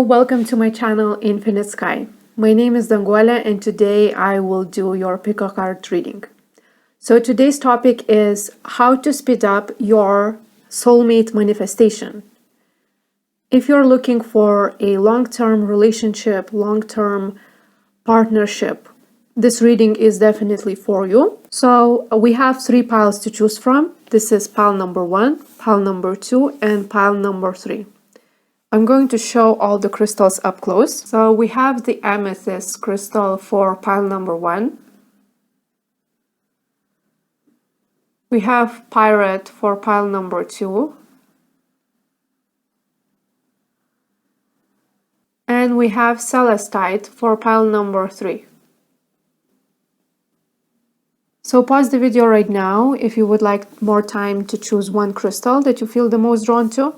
welcome to my channel Infinite Sky. My name is Danguole and today I will do your pick a card reading. So today's topic is how to speed up your soulmate manifestation. If you're looking for a long-term relationship, long-term partnership, this reading is definitely for you. So we have 3 piles to choose from. This is pile number 1, pile number 2, and pile number 3. I'm going to show all the crystals up close. So we have the amethyst crystal for pile number 1. We have pyrite for pile number 2. And we have celestite for pile number 3. So pause the video right now if you would like more time to choose one crystal that you feel the most drawn to.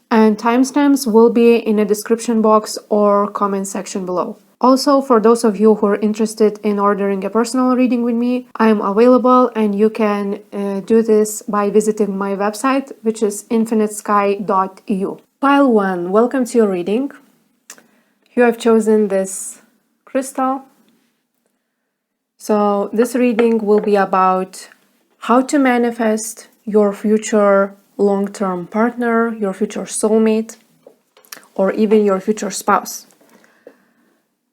And timestamps will be in a description box or comment section below. Also, for those of you who are interested in ordering a personal reading with me, I am available and you can do this by visiting my website, which is infinitesky.eu. Pile 1, welcome to your reading. You have chosen this crystal. So this reading will be about how to manifest your future long-term partner, your future soulmate, or even your future spouse.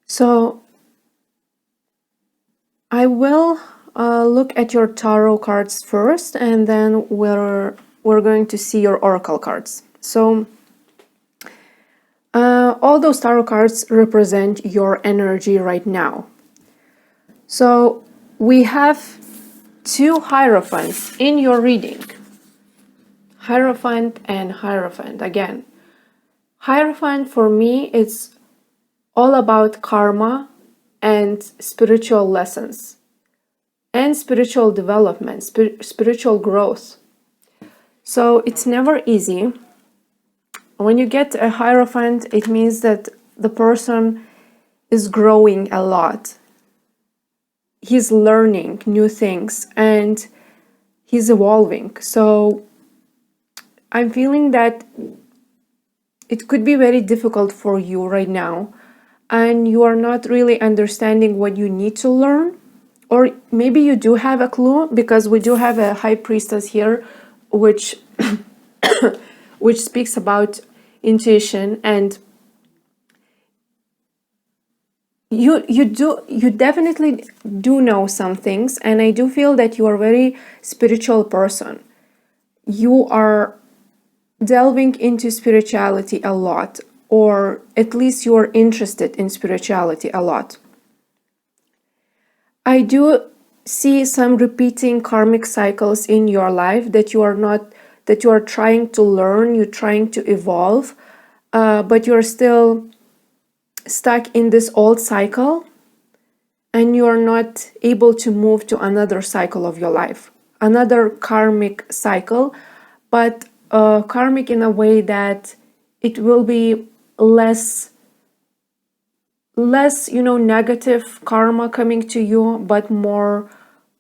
So I will look at your tarot cards first, and then we're going to see your oracle cards. So all those tarot cards represent your energy right now. So we have 2 hierophants in your reading. Hierophant and Hierophant. Again, Hierophant for me is all about karma and spiritual lessons and spiritual development, spiritual growth. So it's never easy. When you get a Hierophant, it means that the person is growing a lot. He's learning new things and he's evolving. So I'm feeling that it could be very difficult for you right now and you are not really understanding what you need to learn, or maybe you do have a clue because we do have a high priestess here which which speaks about intuition, and you definitely do know some things, and I do feel that you are a very spiritual person. You are delving into spirituality a lot, or at least you are interested in spirituality a lot. I do see some repeating karmic cycles in your life that you are trying to learn, you're trying to evolve, but you're still stuck in this old cycle and you are not able to move to another cycle of your life, another karmic cycle, but karmic in a way that it will be less negative karma coming to you, but more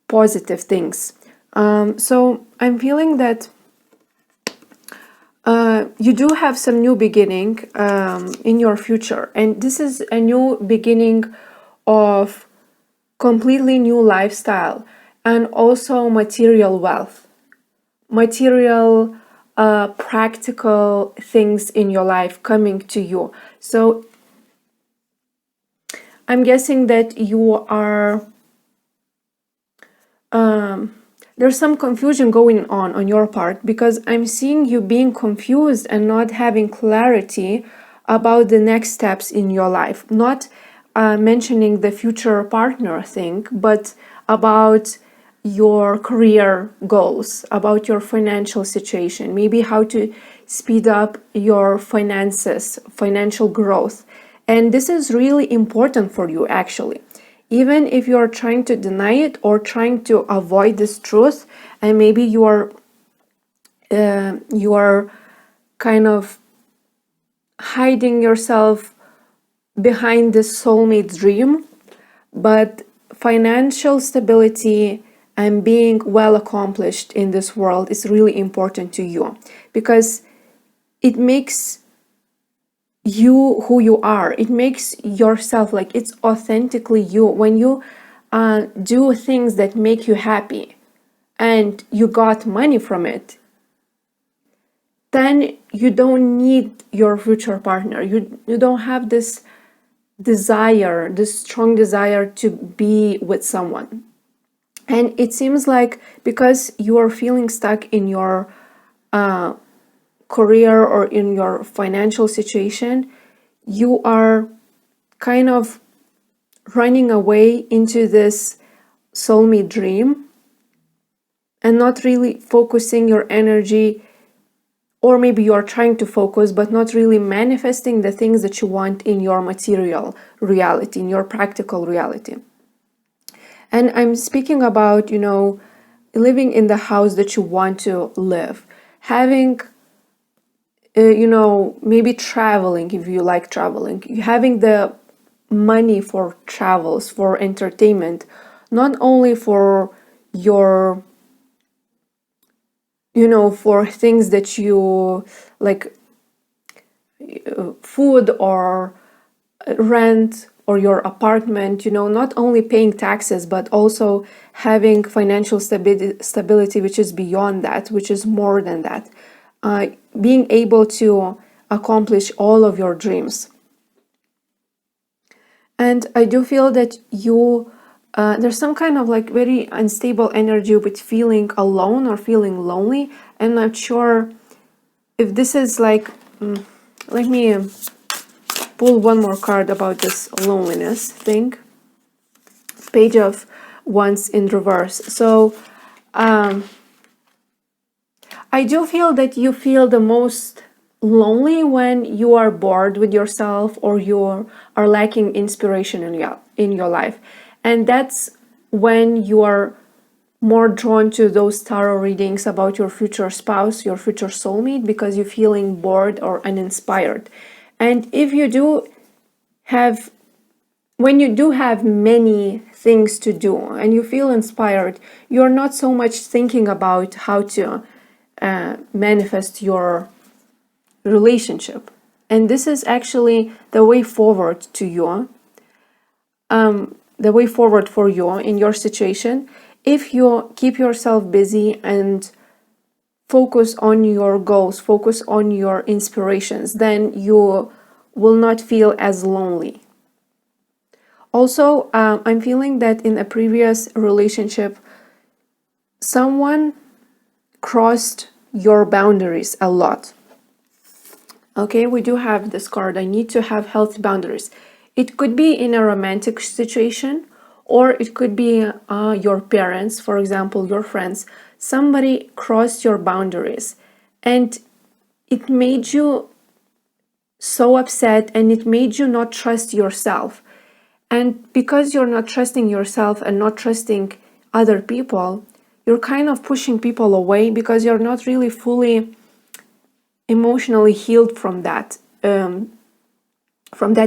positive things. So I'm feeling that you do have some new beginning in your future, and this is a new beginning of completely new lifestyle and also material wealth, material practical things in your life coming to you. So I'm guessing that you are there's some confusion going on your part, because I'm seeing you being confused and not having clarity about the next steps in your life. Not mentioning the future partner thing, but about your career goals, about your financial situation, maybe how to speed up your finances, financial growth. And this is really important for you, actually. Even if you're trying to deny it or trying to avoid this truth, and maybe you are kind of hiding yourself behind this soulmate dream, but financial stability and being well accomplished in this world is really important to you, because it makes you who you are. It makes yourself like it's authentically you. When you do things that make you happy and you got money from it, then you don't need your future partner. You don't have this desire, this strong desire to be with someone. And it seems like because you are feeling stuck in your career or in your financial situation, you are kind of running away into this soulmate dream and not really focusing your energy, or maybe you are trying to focus but not really manifesting the things that you want in your material reality, in your practical reality. And I'm speaking about, living in the house that you want to live, having maybe traveling if you like traveling, having the money for travels, for entertainment, not only for your, for things that you like, food or rent or your apartment, not only paying taxes, but also having financial stability, which is beyond that, which is more than that. Being able to accomplish all of your dreams. And I do feel that there's some kind of like very unstable energy with feeling alone or feeling lonely. I'm not sure if this is like, let me pull one more card about this loneliness thing. Page of Wands in reverse. So I do feel that you feel the most lonely when you are bored with yourself or you are lacking inspiration in your life. And that's when you are more drawn to those tarot readings about your future spouse, your future soulmate, because you're feeling bored or uninspired. And if you do have, when you do have many things to do and you feel inspired, you're not so much thinking about how to manifest your relationship. And this is actually the way forward to you, the way forward for you in your situation. If you keep yourself busy and focus on your goals, focus on your inspirations, then you will not feel as lonely. Also, I'm feeling that in a previous relationship, someone crossed your boundaries a lot. Okay, we do have this card. I need to have healthy boundaries. It could be in a romantic situation, or it could be your parents, for example, your friends. Somebody crossed your boundaries and it made you so upset, and it made you not trust yourself. And because you're not trusting yourself and not trusting other people, you're kind of pushing people away because you're not really fully emotionally healed from that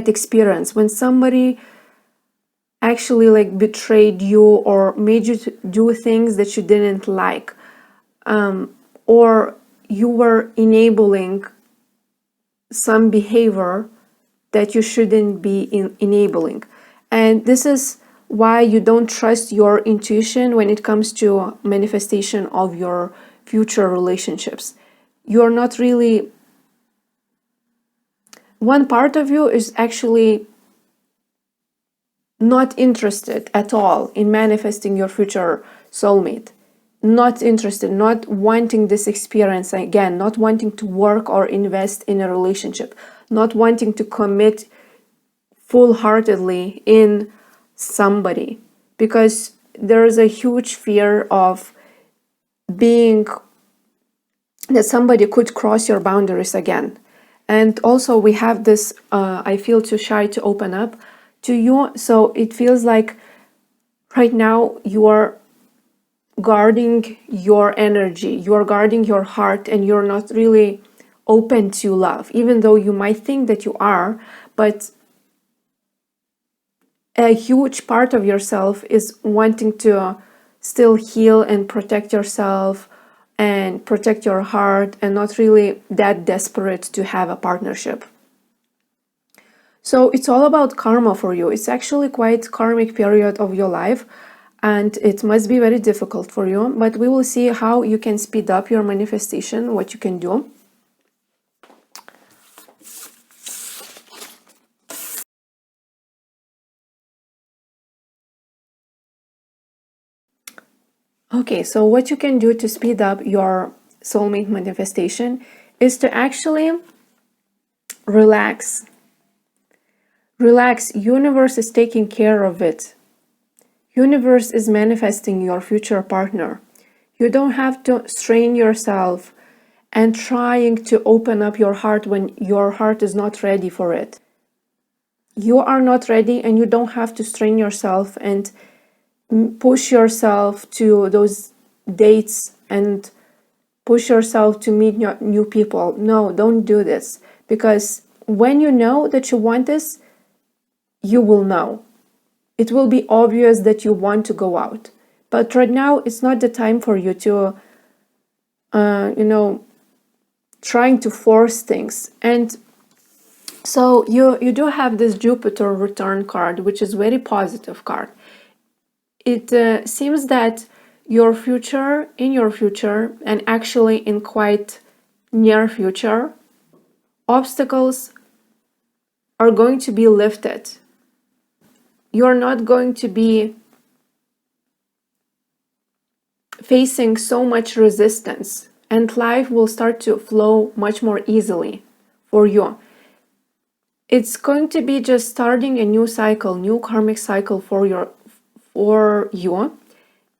experience. When somebody actually like betrayed you or made you do things that you didn't like, or you were enabling some behavior that you shouldn't be enabling. And this is why you don't trust your intuition when it comes to manifestation of your future relationships. You're not really, one part of you is actually not interested at all in manifesting your future soulmate. Not interested, not wanting this experience again, not wanting to work or invest in a relationship, not wanting to commit full-heartedly in somebody, because there is a huge fear of being that somebody could cross your boundaries again. And also we have this, I feel too shy to open up to you. So it feels like right now you are guarding your energy, you are guarding your heart, and you're not really open to love, even though you might think that you are. But a huge part of yourself is wanting to still heal and protect yourself and protect your heart, and not really that desperate to have a partnership. So it's all about karma for you. It's actually quite karmic period of your life, and it must be very difficult for you, but we will see how you can speed up your manifestation, what you can do. Okay, so what you can do to speed up your soulmate manifestation is to actually relax. Relax. Universe is taking care of it. Universe is manifesting your future partner. You don't have to strain yourself and trying to open up your heart when your heart is not ready for it. You are not ready, and you don't have to strain yourself and push yourself to those dates and push yourself to meet new people. No, don't do this, because when you know that you want this, you will know. It will be obvious that you want to go out. But right now, it's not the time for you to, trying to force things. And so you do have this Jupiter return card, which is very positive card. It seems that in your future, and actually in quite near future, obstacles are going to be lifted. You're not going to be facing so much resistance, and life will start to flow much more easily for you. It's going to be just starting a new cycle, new karmic cycle for you,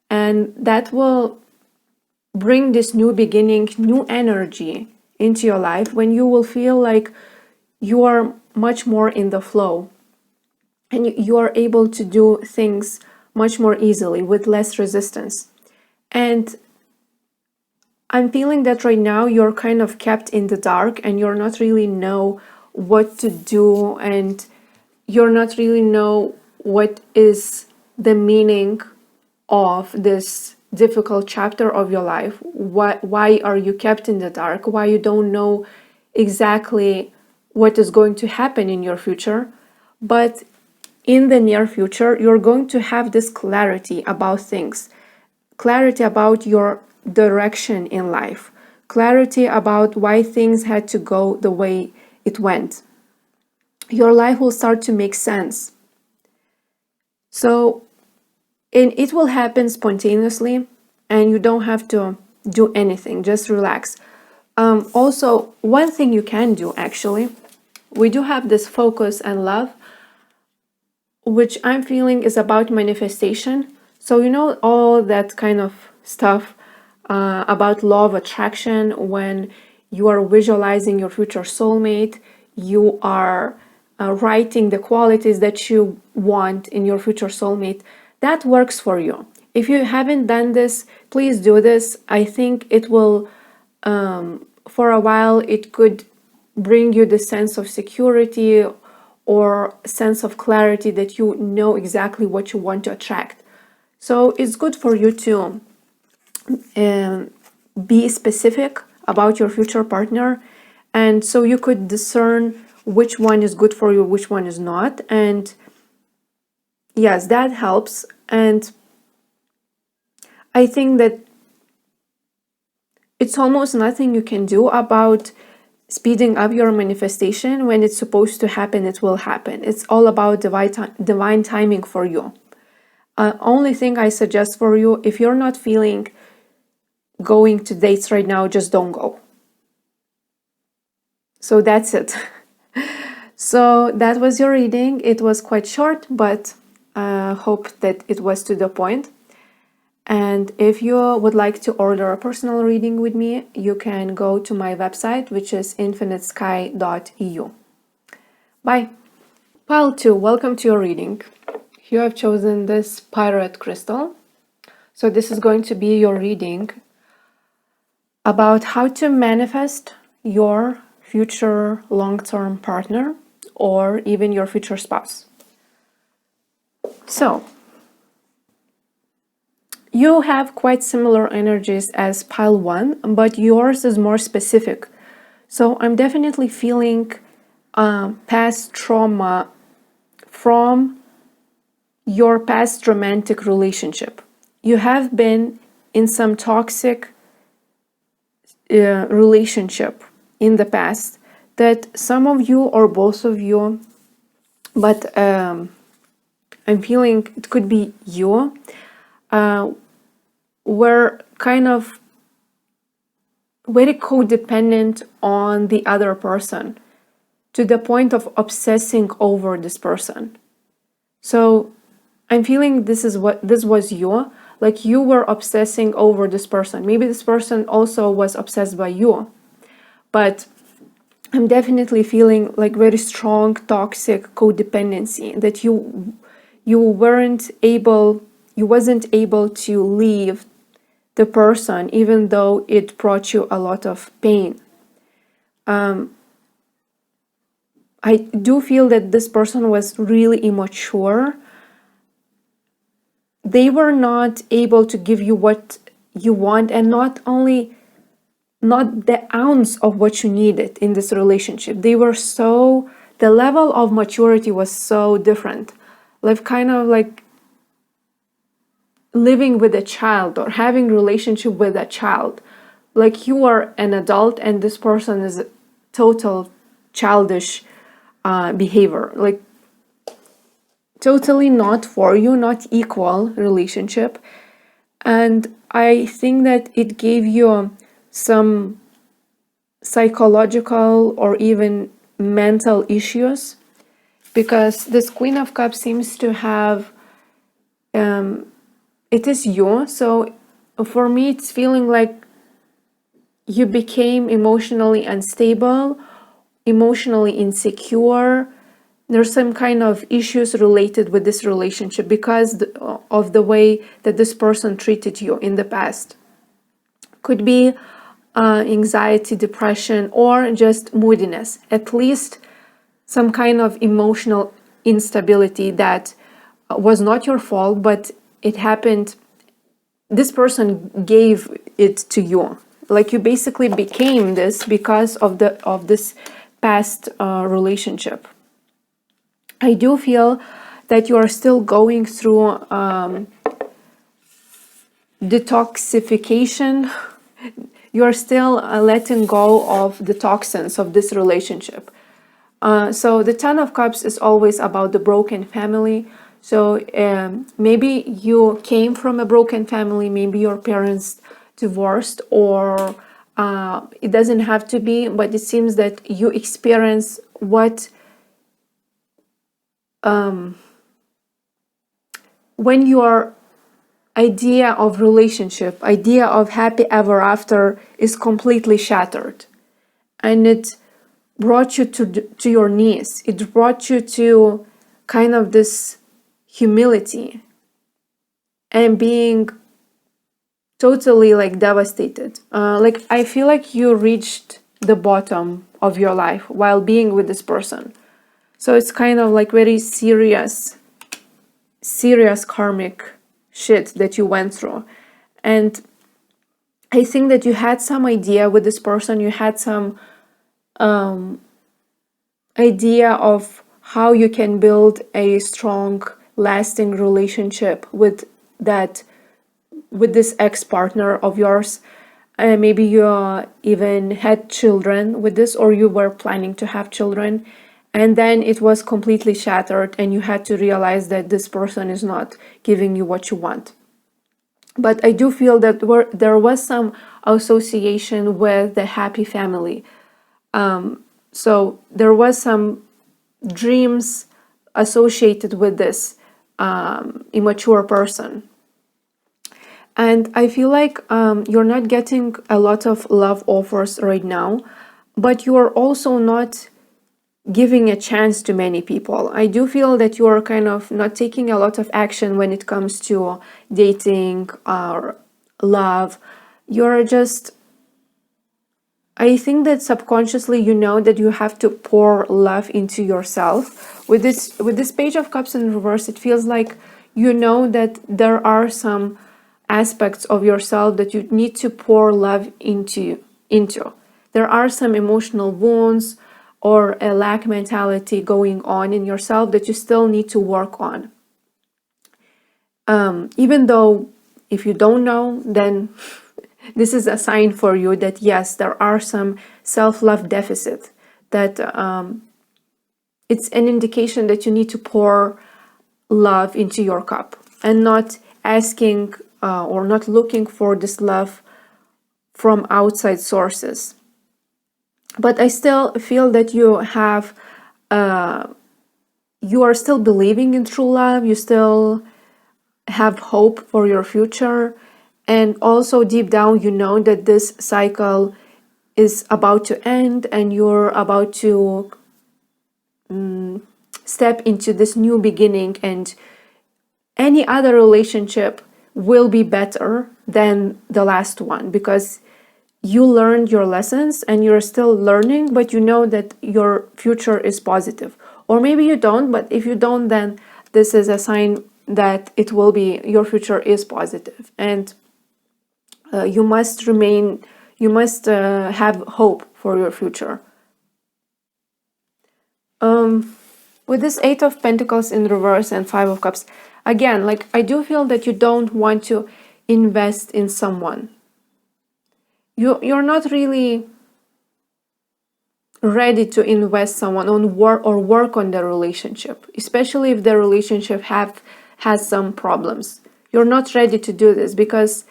and that will bring this new beginning, new energy into your life, when you will feel like you are much more in the flow and you are able to do things much more easily with less resistance. And I'm feeling that right now you're kind of kept in the dark, and you're not really know what to do, and you're not really know what is the meaning of this difficult chapter of your life. Why are you kept in the dark? Why you don't know exactly what is going to happen in your future? But in the near future, you're going to have this clarity about things, clarity about your direction in life, clarity about why things had to go the way it went. Your life will start to make sense. So, and it will happen spontaneously, and you don't have to do anything, just relax. Also, one thing you can do, actually, we do have this focus and love, which I'm feeling is about manifestation. So, all that kind of stuff about law of attraction. When you are visualizing your future soulmate, you are writing the qualities that you want in your future soulmate. That works for you. If you haven't done this, please do this. I think it will, for a while, it could bring you the sense of security or sense of clarity that you know exactly what you want to attract. So it's good for you to be specific about your future partner, and so you could discern which one is good for you, which one is not. And yes, that helps. And I think that it's almost nothing you can do about speeding up your manifestation. When it's supposed to happen, it will happen. It's all about divine timing for you. Only thing I suggest for you, if you're not feeling going to dates right now, just don't go. So that's it. So that was your reading. It was quite short, but hope that it was to the point. And if you would like to order a personal reading with me, you can go to my website, which is infinitesky.eu. Bye. Pile 2, welcome to your reading. You have chosen this pyrite crystal. So this is going to be your reading about how to manifest your future long-term partner or even your future spouse. So, you have quite similar energies as pile 1, but yours is more specific. So I'm definitely feeling past trauma from your past romantic relationship. You have been in some toxic relationship in the past that some of you or both of you, but I'm feeling it could be you, were kind of very codependent on the other person to the point of obsessing over this person. So I'm feeling this was you, like you were obsessing over this person. Maybe this person also was obsessed by you, but I'm definitely feeling like very strong toxic codependency that you wasn't able to leave the person even though it brought you a lot of pain. I do feel that this person was really immature. They were not able to give you what you want, and not the ounce of what you needed in this relationship. The level of maturity was so different. Like kind of like living with a child or having relationship with a child. Like you are an adult and this person is total childish behavior. Like totally not for you, not equal relationship. And I think that it gave you some psychological or even mental issues, because this Queen of Cups seems to have it is you. So for me it's feeling like you became emotionally unstable, emotionally insecure. There's some kind of issues related with this relationship because of the way that this person treated you in the past. Could be anxiety, depression, or just moodiness. At least some kind of emotional instability that was not your fault, but it happened. This person gave it to you. Like you basically became this because of this past relationship. I do feel that you are still going through detoxification. You are still letting go of the toxins of this relationship. So the Ten of Cups is always about the broken family. So maybe you came from a broken family, maybe your parents divorced, or it doesn't have to be, but it seems that you experience what when your idea of relationship, idea of happy ever after is completely shattered, and it brought you to your knees. It brought you to kind of this humility and being totally like devastated. Like I feel like you reached the bottom of your life while being with this person. So it's kind of like very serious karmic shit that you went through. And I think that you had some idea with this person, you had some idea of how you can build a strong, lasting relationship with this ex-partner of yours. Maybe you even had children with this, or you were planning to have children, and then it was completely shattered and you had to realize that this person is not giving you what you want. But I do feel that there was some association with the happy family. So there was some dreams associated with this immature person. And I feel like you're not getting a lot of love offers right now, but you are also not giving a chance to many people. I do feel that you are kind of not taking a lot of action when it comes to dating or love. You're just, I think that subconsciously you know that you have to pour love into yourself. With this Page of Cups in reverse, it feels like you know that there are some aspects of yourself that you need to pour love into. There are some emotional wounds, or a lack mentality going on in yourself that you still need to work on. Even though if you don't know, then this is a sign for you that yes, there are some self-love deficit, that it's an indication that you need to pour love into your cup and not asking or not looking for this love from outside sources. But I still feel that you have, you are still believing in true love, you still have hope for your future, and also deep down you know that this cycle is about to end and you're about to step into this new beginning, and any other relationship will be better than the last one because you learned your lessons and you're still learning, but you know that your future is positive. Or maybe you don't, but if you don't, then this is a sign that it will be, your future is positive, and you must remain, you must have hope for your future. With this Eight of Pentacles in reverse and Five of Cups, again, like I do feel that you don't want to invest in someone. You're not really ready to invest someone on work on the relationship, especially if the relationship has some problems. You're not ready to do this because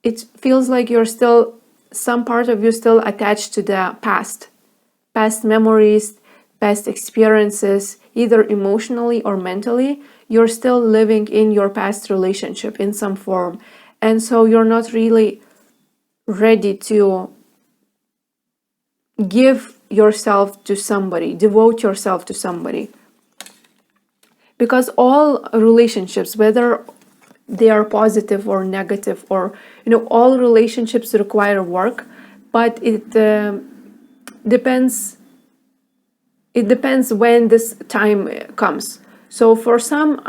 it feels like you're still, some part of you still attached to the past memories, past experiences, either emotionally or mentally. You're still living in your past relationship in some form, and so you're not really ready to give yourself to somebody, devote yourself to somebody. Because all relationships, whether they are positive or negative, or all relationships require work, but it depends when this time comes. So for some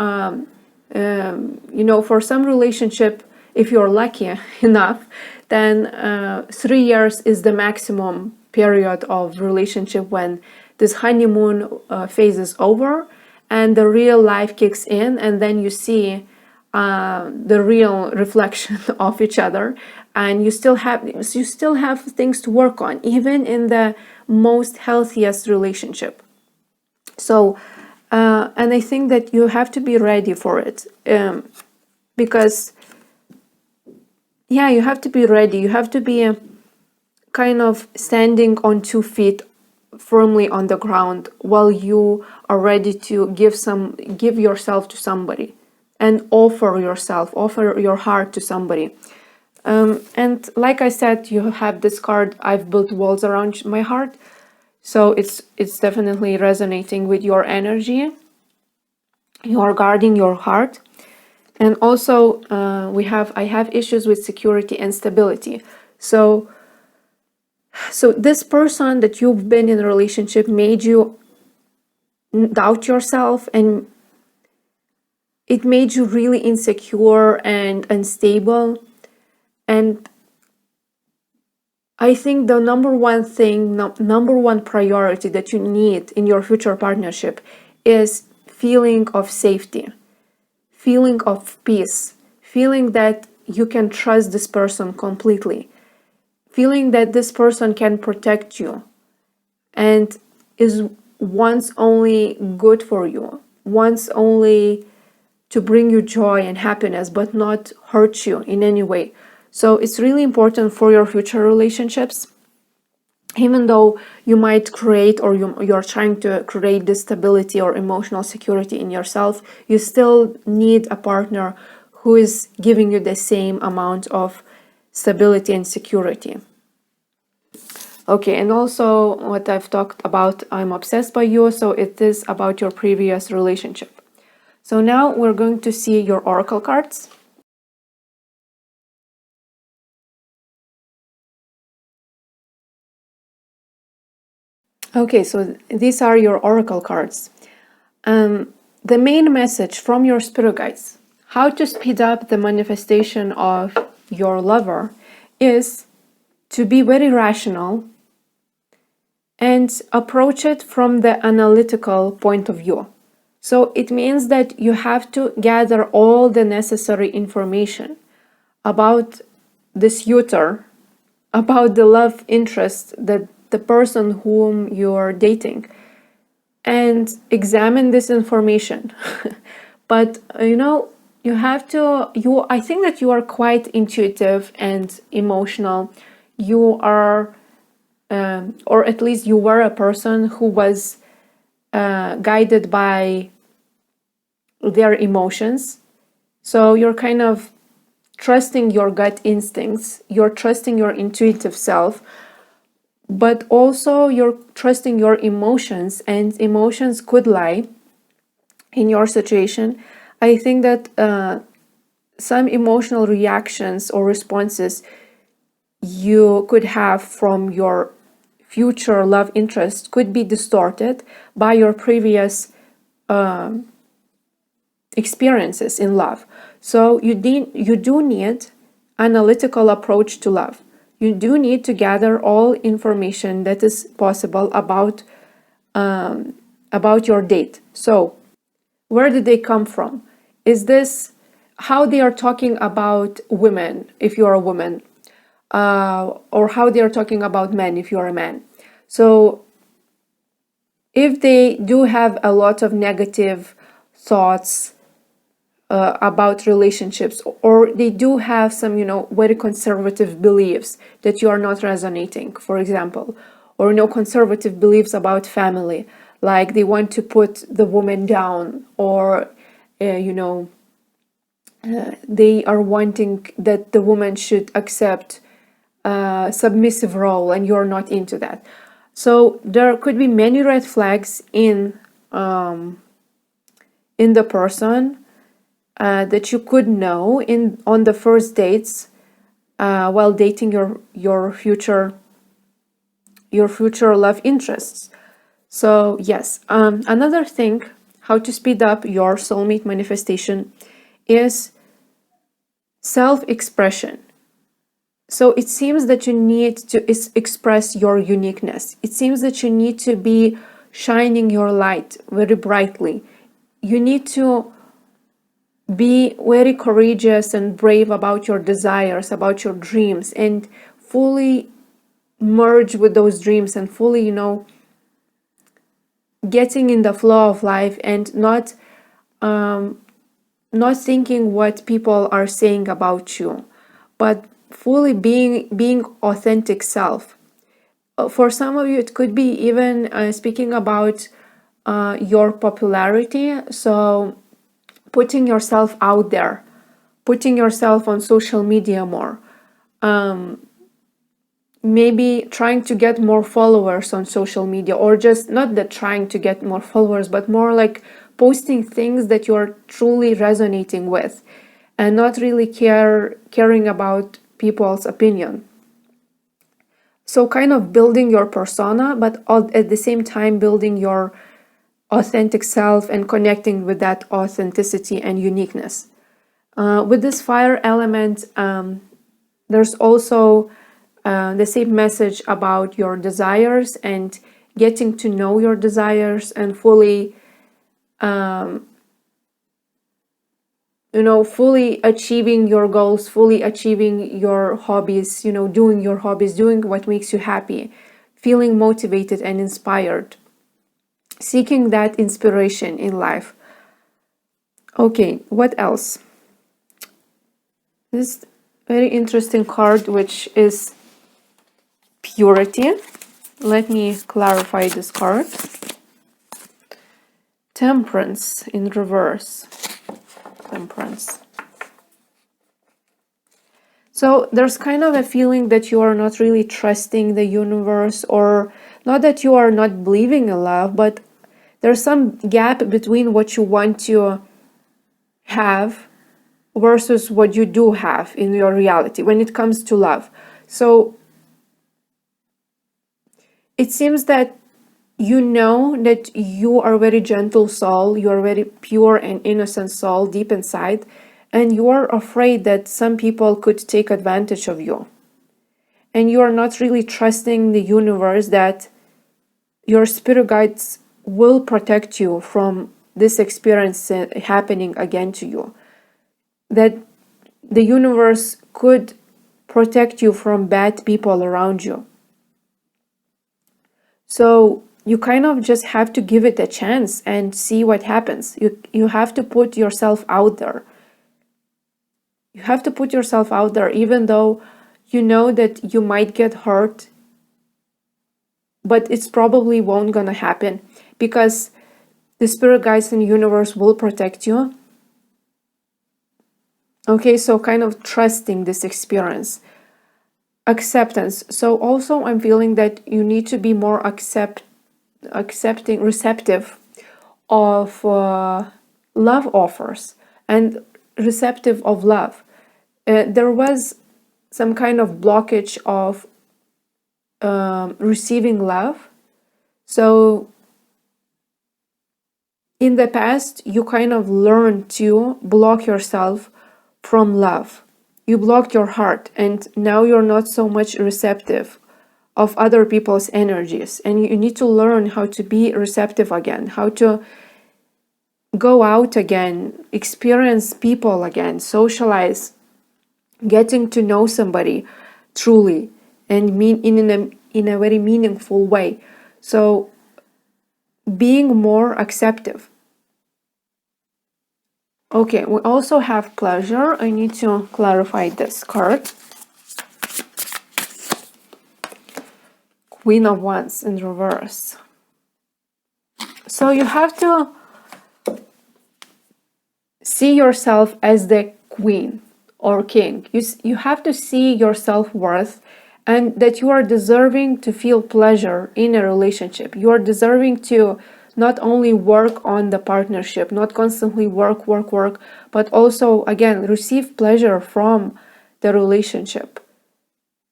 for some relationship, if you're lucky enough, then 3 years is the maximum period of relationship when this honeymoon phase is over and the real life kicks in, and then you see the real reflection of each other, and you still have things to work on, even in the most healthiest relationship. So and I think that you have to be ready for it, because you have to be ready. You have to be kind of standing on 2 feet firmly on the ground while you are ready to give yourself to somebody and offer your heart to somebody. And like I said, you have this card, I've built walls around my heart. So it's definitely resonating with your energy. You are guarding your heart. And also I have issues with security and stability. So this person that you've been in a relationship made you doubt yourself, and it made you really insecure and unstable. And I think the number one priority that you need in your future partnership is feeling of safety, feeling of peace, feeling that you can trust this person completely, feeling that this person can protect you and is once only good for you, wants only to bring you joy and happiness, but not hurt you in any way. So it's really important for your future relationships. Even though you might create, or you're trying to create this stability or emotional security in yourself, you still need a partner who is giving you the same amount of stability and security. Okay, and also what I've talked about, I'm obsessed by you, so it is about your previous relationship. So now we're going to see your oracle cards. Okay, so these are your oracle cards. The main message from your spirit guides, how to speed up the manifestation of your lover, is to be very rational and approach it from the analytical point of view. So it means that you have to gather all the necessary information about the suitor, about the love interest, that the person whom you're dating, and examine this information. But you have to, I think that you are quite intuitive and emotional. You are, or at least you were a person who was guided by their emotions. So you're kind of trusting your gut instincts, you're trusting your intuitive self, but also you're trusting your emotions, and emotions could lie in your situation. I think that some emotional reactions or responses you could have from your future love interest could be distorted by your previous experiences in love. So you do need analytical approach to love. You do need to gather all information that is possible about your date. So where did they come from? Is this how they are talking about women if you are a woman, or how they are talking about men if you are a man? So if they do have a lot of negative thoughts about relationships, or they do have some very conservative beliefs that you are not resonating, for example, or conservative beliefs about family, like they want to put the woman down, or they are wanting that the woman should accept a submissive role, and you're not into that. So there could be many red flags in the person that you could know on the first dates, while dating your future love interests. So yes, another thing, how to speed up your soulmate manifestation, is self-expression. So it seems that you need to express your uniqueness. It seems that you need to be shining your light very brightly. You need to be very courageous and brave about your desires, about your dreams, and fully merge with those dreams, and fully, getting in the flow of life, and not thinking what people are saying about you, but fully being authentic self. For some of you, it could be even speaking about your popularity. So putting yourself out there, putting yourself on social media more, maybe trying to get more followers on social media, or just not that trying to get more followers, but more like posting things that you're truly resonating with, and not really caring about people's opinion. So kind of building your persona, but at the same time building your authentic self and connecting with that authenticity and uniqueness. With this fire element, there's also the same message about your desires, and getting to know your desires, and fully fully achieving your goals, fully achieving your hobbies, doing your hobbies, doing what makes you happy, feeling motivated and inspired, seeking that inspiration in life. Okay, what else? This very interesting card, which is purity. Let me clarify this card. Temperance in reverse. Temperance. So there's kind of a feeling that you are not really trusting the universe, or not that you are not believing in love, but there's some gap between what you want to have versus what you do have in your reality when it comes to love. So it seems that that you are a very gentle soul, you are a very pure and innocent soul deep inside, and you are afraid that some people could take advantage of you. And you are not really trusting the universe that your spirit guides will protect you from this experience happening again to you. That the universe could protect you from bad people around you. So you kind of just have to give it a chance and see what happens. You have to put yourself out there. You have to put yourself out there, even though you know that you might get hurt, but it's probably won't gonna happen, because the spirit guides in the universe will protect you. Okay, so kind of trusting this experience. Acceptance. So also I'm feeling that you need to be more receptive of love offers and receptive of love. There was some kind of blockage of receiving love. So in the past, you kind of learned to block yourself from love. You blocked your heart, and now you're not so much receptive of other people's energies. And you need to learn how to be receptive again, how to go out again, experience people again, socialize, getting to know somebody truly and in a very meaningful way. So being more acceptive. Okay, we also have pleasure. I need to clarify this card. Queen of Wands in reverse. So you have to see yourself as the queen or king. You have to see your self-worth and that you are deserving to feel pleasure in a relationship. You are deserving to not only work on the partnership, not constantly work, but also, again, receive pleasure from the relationship.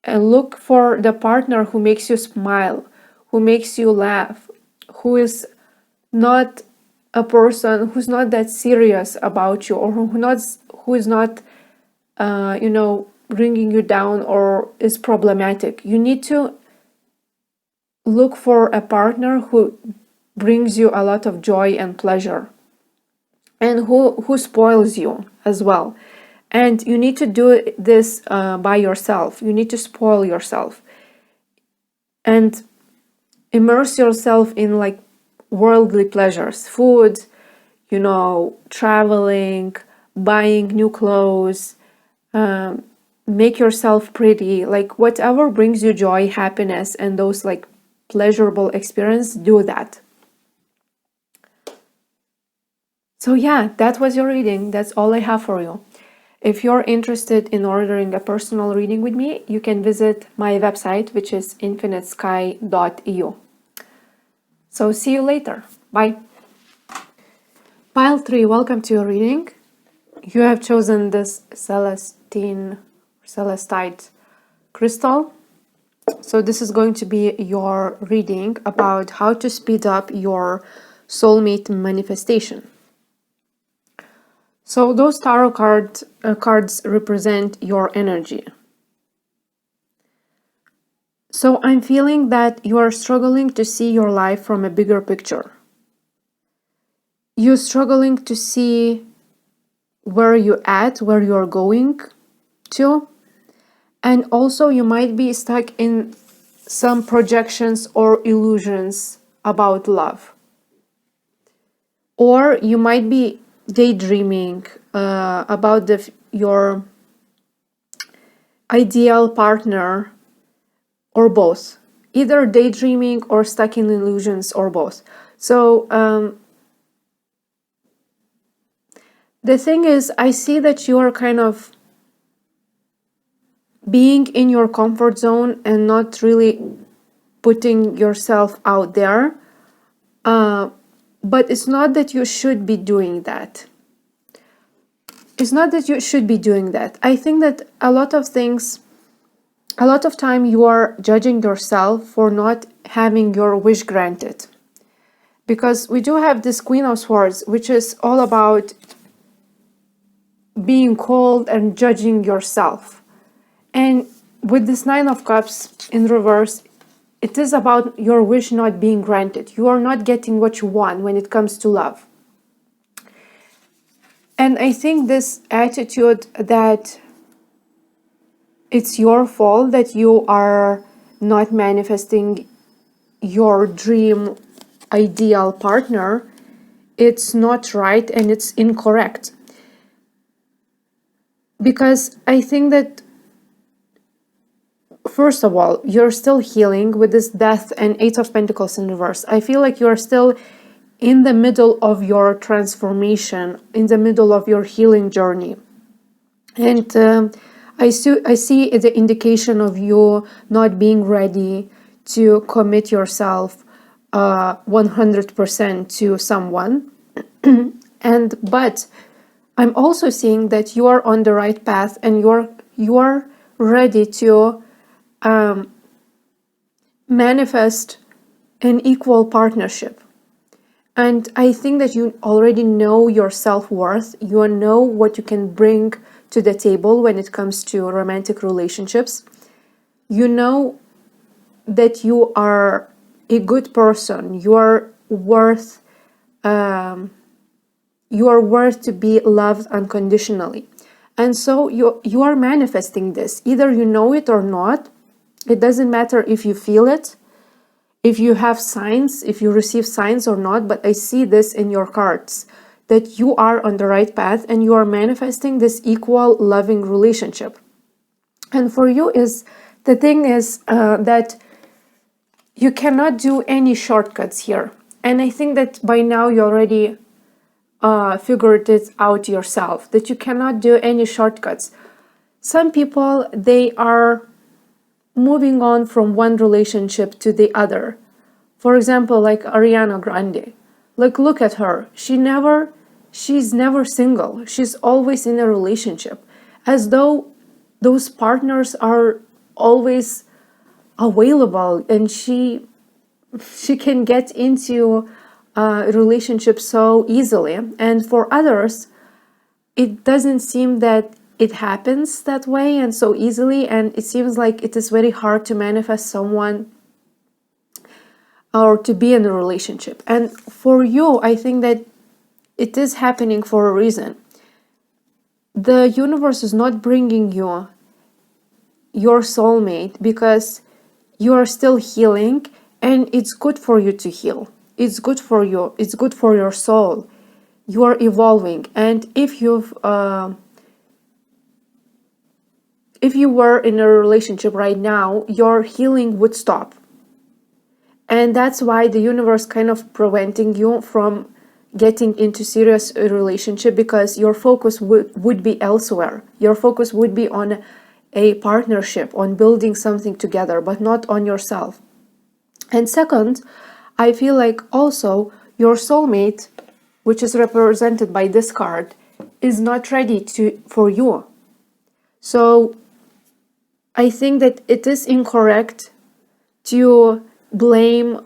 And look for the partner who makes you smile, who makes you laugh, who is not a person who's not that serious about you, or who is not bringing you down or is problematic. You need to look for a partner who brings you a lot of joy and pleasure, and who spoils you as well. And you need to do this by yourself. You need to spoil yourself and immerse yourself in like worldly pleasures, food, traveling, buying new clothes, make yourself pretty, like whatever brings you joy, happiness, and those like pleasurable experience, do that. So yeah, that was your reading. That's all I have for you. If you're interested in ordering a personal reading with me, you can visit my website, which is infinitesky.eu. So see you later. Bye. Pile 3, welcome to your reading. You have chosen this celestite crystal. So this is going to be your reading about how to speed up your soulmate manifestation. So those tarot cards represent your energy. So I'm feeling that you are struggling to see your life from a bigger picture. You're struggling to see where you're at, where you're going to. And also you might be stuck in some projections or illusions about love. Or you might be daydreaming about your ideal partner, or both. Either daydreaming or stuck in illusions, or both. So the thing is, I see that you are kind of being in your comfort zone and not really putting yourself out there. But it's not that you should be doing that. It's not that you should be doing that. I think that a lot of time you are judging yourself for not having your wish granted. Because we do have this Queen of Swords, which is all about being cold and judging yourself. And with this Nine of Cups in reverse, it is about your wish not being granted. You are not getting what you want when it comes to love. And I think this attitude that it's your fault that you are not manifesting your dream ideal partner, it's not right and it's incorrect. Because I think that, first of all, you're still healing with this Death and Eight of Pentacles in reverse. I feel like you're still in the middle of your transformation, in the middle of your healing journey. And I see the indication of you not being ready to commit yourself 100% to someone. But I'm also seeing that you are on the right path and you are ready to manifest an equal partnership. And I think that you already know your self-worth. You know what you can bring to the table when it comes to romantic relationships. You know that you are a good person. You are worth to be loved unconditionally. And so you are manifesting this. Either you know it or not. It doesn't matter if you feel it, if you have signs, if you receive signs or not, but I see this in your cards, that you are on the right path and you are manifesting this equal loving relationship. And for you the thing is that you cannot do any shortcuts here. And I think that by now you already figured it out yourself, that you cannot do any shortcuts. Some people, they are moving on from one relationship to the other. For example, like Ariana Grande. Like, look at her. She's never single. She's always in a relationship. As though those partners are always available and she can get into a relationship so easily. And for others, it doesn't seem that it happens that way and so easily, and it seems like it is very hard to manifest someone or to be in a relationship. And for you, I think that it is happening for a reason. The universe is not bringing you your soulmate because you are still healing, and it's good for you to heal. It's good for you. It's good for your soul. You are evolving, and if you were in a relationship right now, your healing would stop. And that's why the universe kind of preventing you from getting into serious relationship, because your focus would be elsewhere. Your focus would be on a partnership, on building something together, but not on yourself. And second, I feel like also your soulmate, which is represented by this card, is not ready for you. So I think that it is incorrect to blame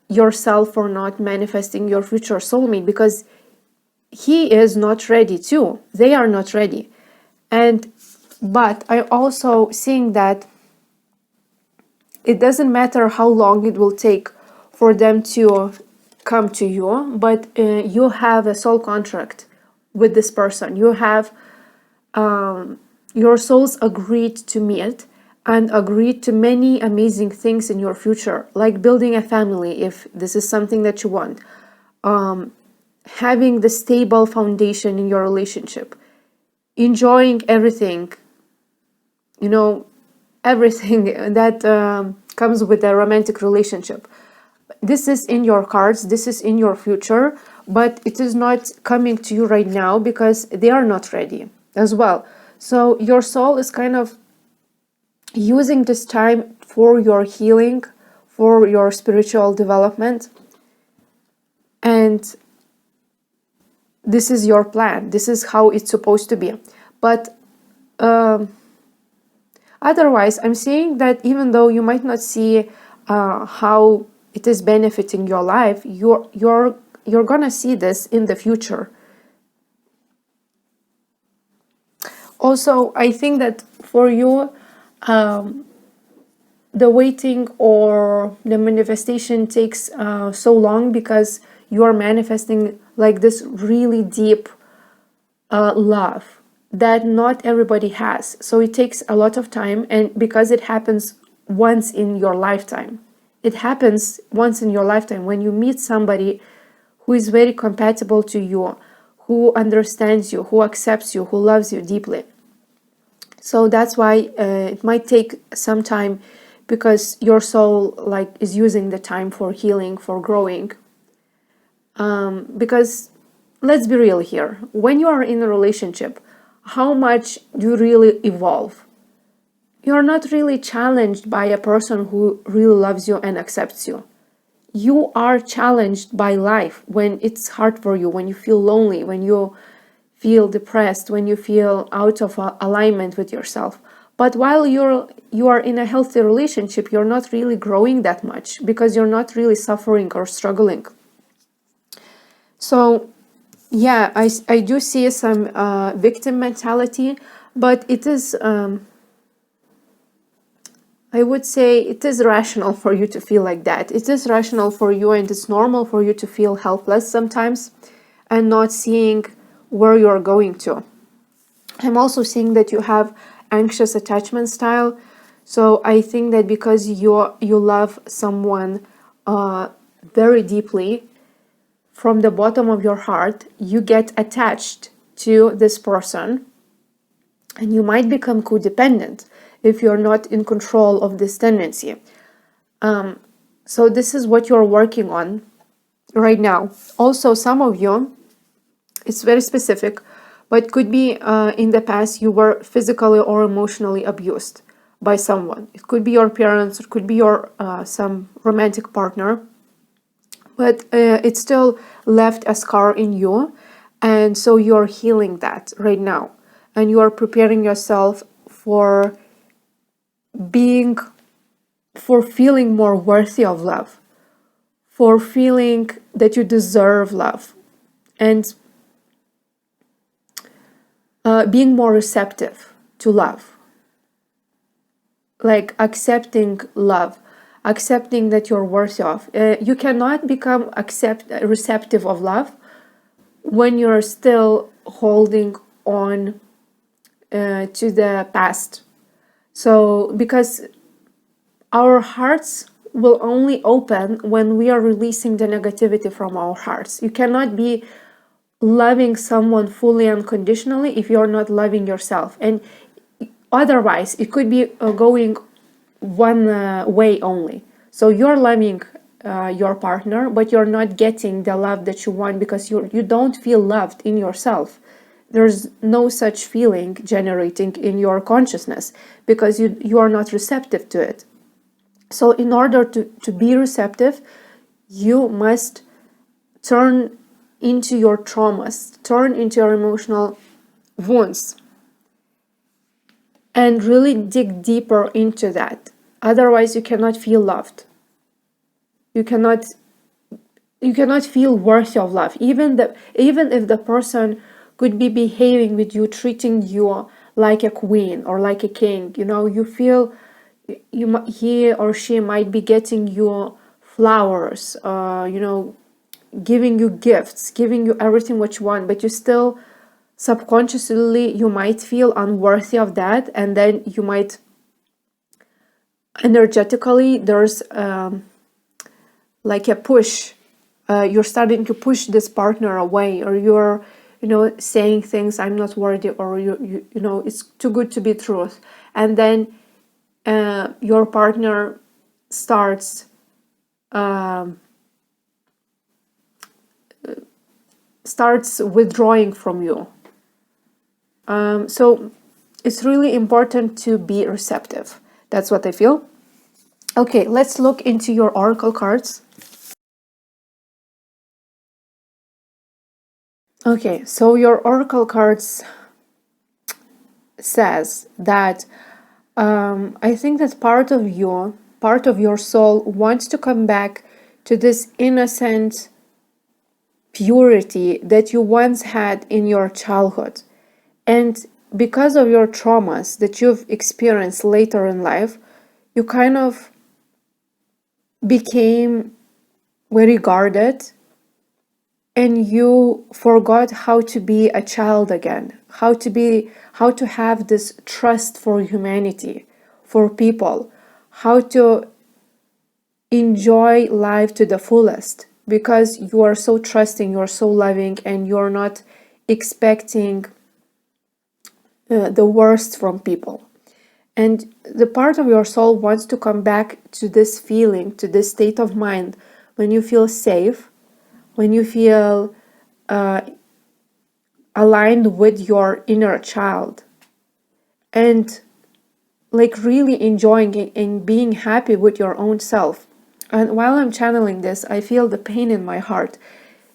yourself for not manifesting your future soulmate, because he is not ready too. They are not ready. But I also seeing that it doesn't matter how long it will take for them to come to you, but you have a soul contract with this person. You have your souls agreed to meet and agreed to many amazing things in your future, like building a family if this is something that you want, having the stable foundation in your relationship, enjoying everything, everything that comes with a romantic relationship. This is in your cards, this is in your future, but it is not coming to you right now because they are not ready as well. So your soul is kind of using this time for your healing, for your spiritual development. And this is your plan. This is how it's supposed to be. But otherwise, I'm seeing that even though you might not see how it is benefiting your life, you're gonna see this in the future. Also, I think that for you, the waiting or the manifestation takes so long because you are manifesting like this really deep love that not everybody has. So it takes a lot of time, and because it happens once in your lifetime. It happens once in your lifetime when you meet somebody who is very compatible to you, who understands you, who accepts you, who loves you deeply. So that's why it might take some time, because your soul like is using the time for healing, for growing. Because let's be real here, when you are in a relationship, how much do you really evolve? You're not really challenged by a person who really loves you and accepts you. You are challenged by life when it's hard for you, when you feel lonely, when you feel depressed, when you feel out of alignment with yourself. But while you are in a healthy relationship, you're not really growing that much because you're not really suffering or struggling. So yeah, I do see some victim mentality, but it is I would say it is rational for you to feel like that. It is rational for you, and it's normal for you to feel helpless sometimes and not seeing where you're going to. I'm also seeing that you have anxious attachment style. So I think that because you love someone very deeply, from the bottom of your heart, you get attached to this person, and you might become codependent if you're not in control of this tendency. So this is what you're working on right now. Also, some of you, it's very specific, but could be in the past you were physically or emotionally abused by someone. It could be your parents, it could be your some romantic partner, but it still left a scar in you, and so you're healing that right now, and you are preparing yourself for feeling more worthy of love, for feeling that you deserve love, and being more receptive to love, like accepting love, accepting that you're worthy of. You cannot become receptive of love when you're still holding on to the past. So because our hearts will only open when we are releasing the negativity from our hearts. You cannot be loving someone fully unconditionally if you're not loving yourself. And otherwise, it could be going one way only. So you're loving your partner, but you're not getting the love that you want because you don't feel loved in yourself. There's no such feeling generating in your consciousness because you are not receptive to it. So in order to be receptive, you must turn into your traumas, turn into your emotional wounds, and really dig deeper into that. Otherwise, you cannot feel loved. You cannot feel worthy of love. Even if the person could be behaving with you, treating you like a queen or like a king, you feel he or she might be getting you flowers, giving you gifts, giving you everything what you want, but you still subconsciously you might feel unworthy of that, and then you might energetically there's like a push. You're starting to push this partner away, or you're saying things, I'm not worthy, or you it's too good to be truth, and then your partner starts withdrawing from you. So it's really important to be receptive. That's what I feel. Okay, let's look into your oracle cards. Okay, so your oracle cards says that I think that part of your soul wants to come back to this innocent purity that you once had in your childhood. And because of your traumas that you've experienced later in life, you kind of became very guarded, and you forgot how to be a child again, how to have this trust for humanity, for people, how to enjoy life to the fullest, because you are so trusting, you're so loving, and you're not expecting the worst from people. And the part of your soul wants to come back to this feeling, to this state of mind, when you feel safe, when you feel aligned with your inner child, and like really enjoying it and being happy with your own self. And while I'm channeling this, I feel the pain in my heart.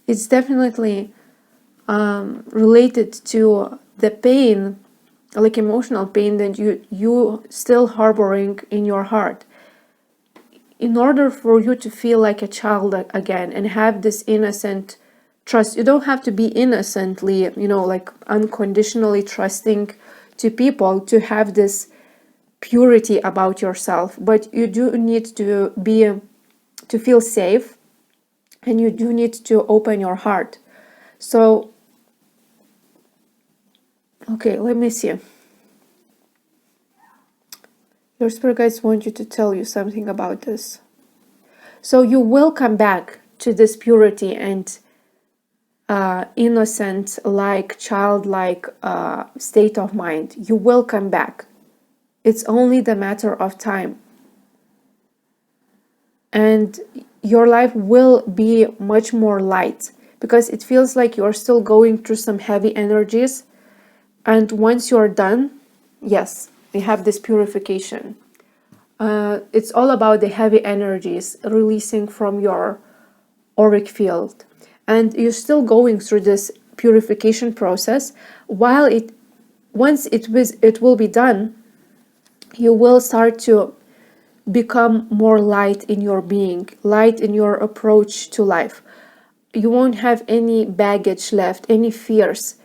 It's definitely related to the pain, like emotional pain, that you still harboring in your heart. In order for you to feel like a child again and have this innocent trust, you don't have to be innocently, like unconditionally trusting to people to have this purity about yourself, but you do need to feel safe, and you do need to open your heart. So, okay, let me see. Your spirit guides want you to tell you something about this. So you will come back to this purity and innocent, like childlike state of mind. You will come back. It's only the matter of time. And your life will be much more light, because it feels like you're still going through some heavy energies. And once you're done, yes, you have this purification. It's all about the heavy energies releasing from your auric field. And you're still going through this purification process. Once it will be done, you will start to become more light in your being, light in your approach to life. You won't have any baggage left, any fears.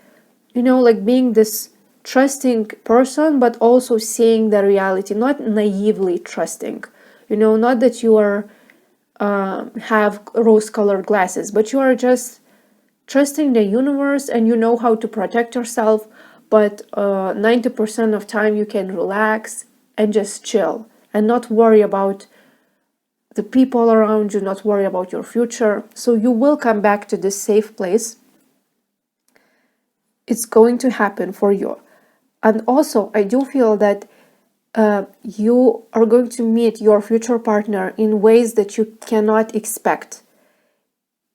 Like being this trusting person, but also seeing the reality, not naively trusting. Not that you are have rose-colored glasses, but you are just trusting the universe, and you know how to protect yourself. But 90% of time you can relax and just chill and not worry about the people around you, not worry about your future. So you will come back to this safe place. It's going to happen for you. And also, I do feel that you are going to meet your future partner in ways that you cannot expect.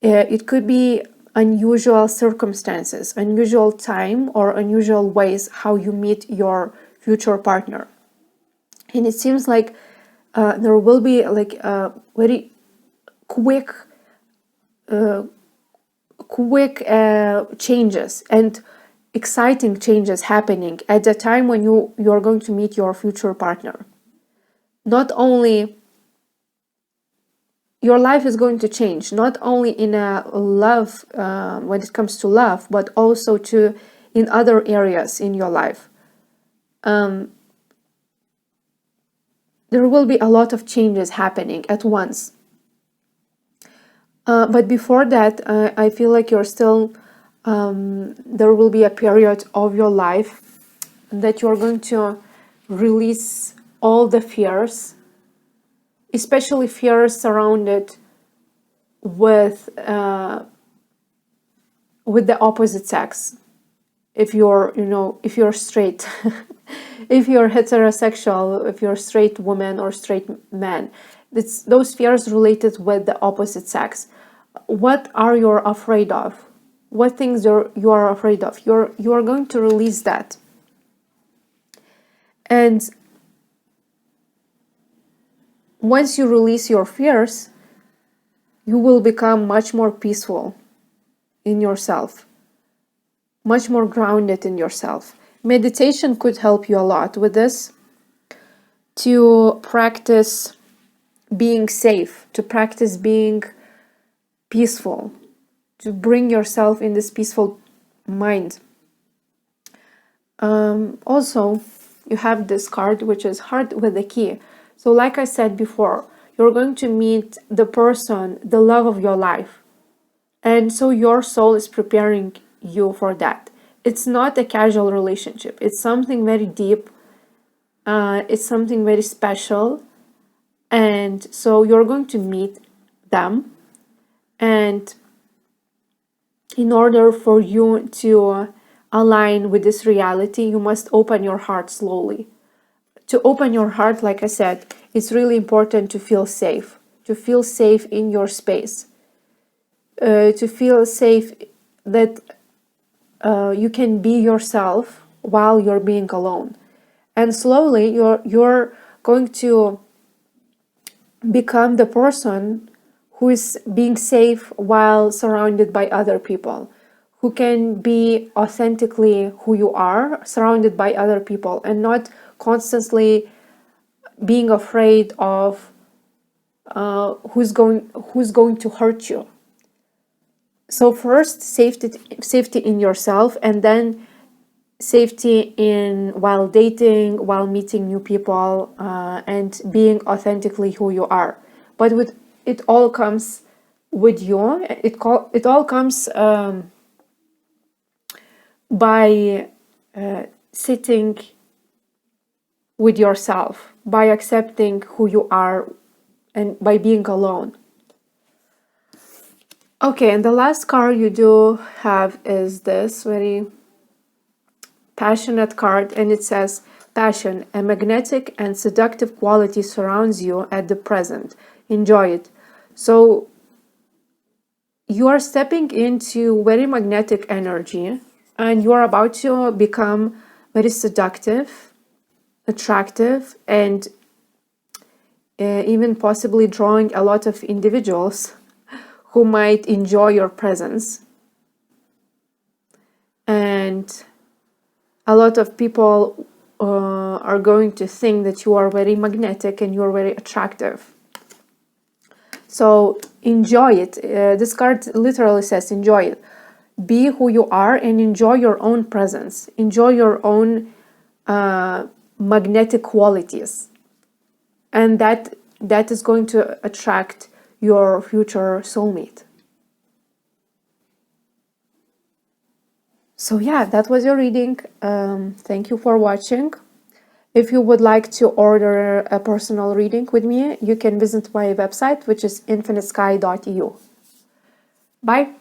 It could be unusual circumstances, unusual time, or unusual ways how you meet your future partner. And it seems like there will be like very quick changes and exciting changes happening at the time when you're going to meet your future partner. Not only your life is going to change, not only in a love, when it comes to love, but also in other areas in your life. There will be a lot of changes happening at once. But before that, I feel like you're still, there will be a period of your life that you're going to release all the fears, especially fears surrounded with the opposite sex. If you're straight, if you're heterosexual, if you're a straight woman or straight man, it's those fears related with the opposite sex. What are you afraid of? What things you are afraid of? You are going to release that. And once you release your fears, you will become much more peaceful in yourself, much more grounded in yourself. Meditation could help you a lot with this, to practice being safe, to practice being peaceful, to bring yourself in this peaceful mind. Also, you have this card, which is Heart with the Key. So like I said before, you're going to meet the person, the love of your life. And so your soul is preparing you for that. It's not a casual relationship. It's something very deep. It's something very special. And so you're going to meet them. And in order for you to align with this reality, you must open your heart slowly. To open your heart, like I said, it's really important to feel safe in your space, to feel safe that you can be yourself while you're being alone. And slowly you're going to become the person who is being safe while surrounded by other people, who can be authentically who you are, surrounded by other people, and not constantly being afraid of who's going to hurt you. So first, safety in yourself, and then safety in while dating, while meeting new people, and being authentically who you are. But with it all comes with you. It all comes by sitting with yourself, by accepting who you are, and by being alone. Okay, and the last card you do have is this very passionate card, and it says, passion, a magnetic and seductive quality surrounds you at the present. Enjoy it. So you are stepping into very magnetic energy, and you are about to become very seductive, attractive, and even possibly drawing a lot of individuals who might enjoy your presence. And a lot of people are going to think that you are very magnetic and you are very attractive. So enjoy it. This card literally says enjoy it. Be who you are and enjoy your own presence. Enjoy your own magnetic qualities. And that is going to attract your future soulmate. So yeah, that was your reading. Thank you for watching. If you would like to order a personal reading with me, you can visit my website, which is infinitesky.eu. Bye.